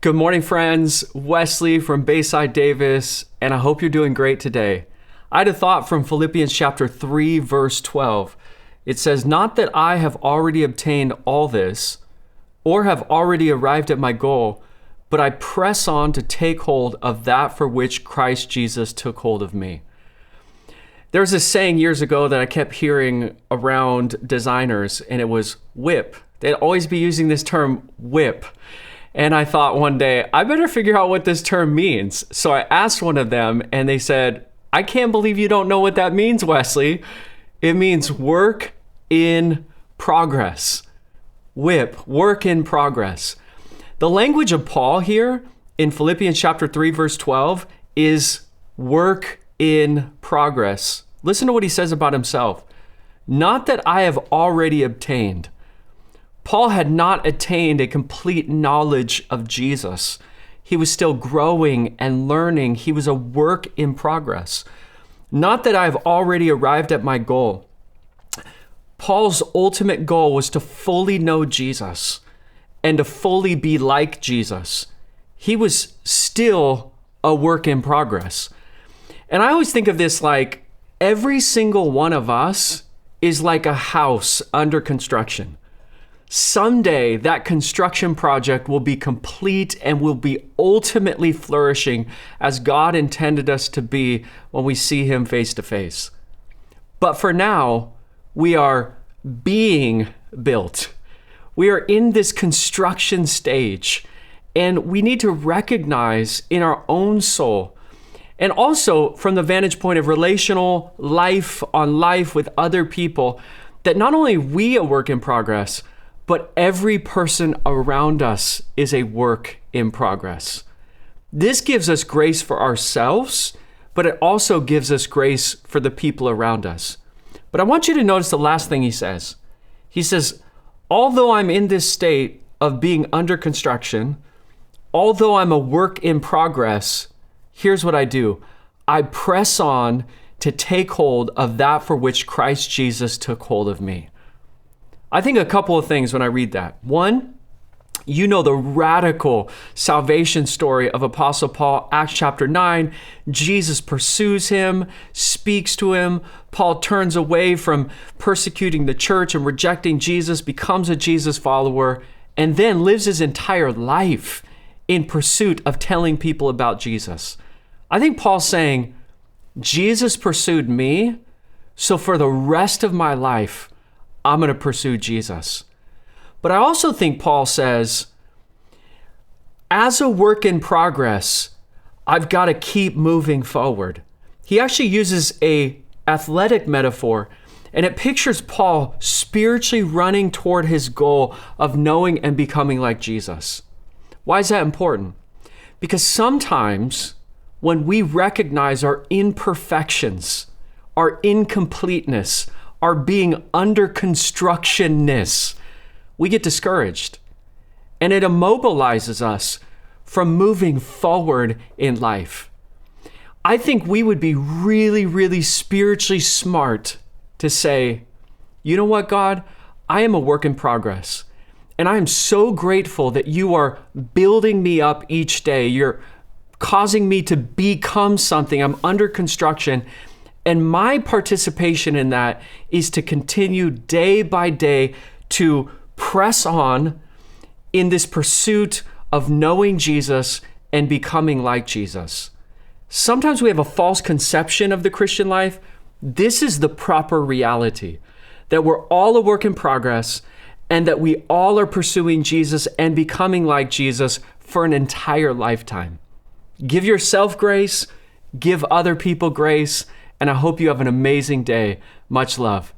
Good morning, friends. Wesley from Bayside, Davis, and I hope you're doing great today. I had a thought from Philippians chapter 3, verse 12. It says, "Not that I have already obtained all this, or have already arrived at my goal, but I press on to take hold of that for which Christ Jesus took hold of me." There's this saying years ago that I kept hearing around designers, and it was whip. They'd always be using this term whip. And I thought one day, I better figure out what this term means. So I asked one of them, and they said, "I can't believe you don't know what that means, Wesley. It means work in progress." Whip, work in progress. The language of Paul here in Philippians chapter 3, verse 12 is work in progress. Listen to what he says about himself. "Not that I have already obtained." Paul had not attained a complete knowledge of Jesus. He was still growing and learning. He was a work in progress. "Not that I have already arrived at my goal." Paul's ultimate goal was to fully know Jesus and to fully be like Jesus. He was still a work in progress. And I always think of this like every single one of us is like a house under construction. Someday that construction project will be complete and will be ultimately flourishing as God intended us to be when we see him face to face. But for now, we are being built. We are in this construction stage, and we need to recognize in our own soul, and also from the vantage point of relational life on life with other people, that not only we a work in progress, but every person around us is a work in progress. This gives us grace for ourselves, but it also gives us grace for the people around us. But I want you to notice the last thing he says. He says, although I'm in this state of being under construction, although I'm a work in progress, here's what I do. I press on to take hold of that for which Christ Jesus took hold of me. I think a couple of things when I read that. One, you know the radical salvation story of Apostle Paul, Acts chapter 9. Jesus pursues him, speaks to him. Paul turns away from persecuting the church and rejecting Jesus, becomes a Jesus follower, and then lives his entire life in pursuit of telling people about Jesus. I think Paul's saying, Jesus pursued me, so for the rest of my life, I'm going to pursue Jesus. But I also think Paul says, as a work in progress, I've got to keep moving forward. He actually uses a athletic metaphor, and it pictures Paul spiritually running toward his goal of knowing and becoming like Jesus. Why is that important? Because sometimes when we recognize our imperfections, our incompleteness, our being under constructionness, we get discouraged. And it immobilizes us from moving forward in life. I think we would be really, really spiritually smart to say, you know what, God? I am a work in progress. And I am so grateful that you are building me up each day. You're causing me to become something. I'm under construction. And my participation in that is to continue day by day to press on in this pursuit of knowing Jesus and becoming like Jesus. Sometimes we have a false conception of the Christian life. This is the proper reality, that we're all a work in progress and that we all are pursuing Jesus and becoming like Jesus for an entire lifetime. Give yourself grace, give other people grace, and I hope you have an amazing day. Much love.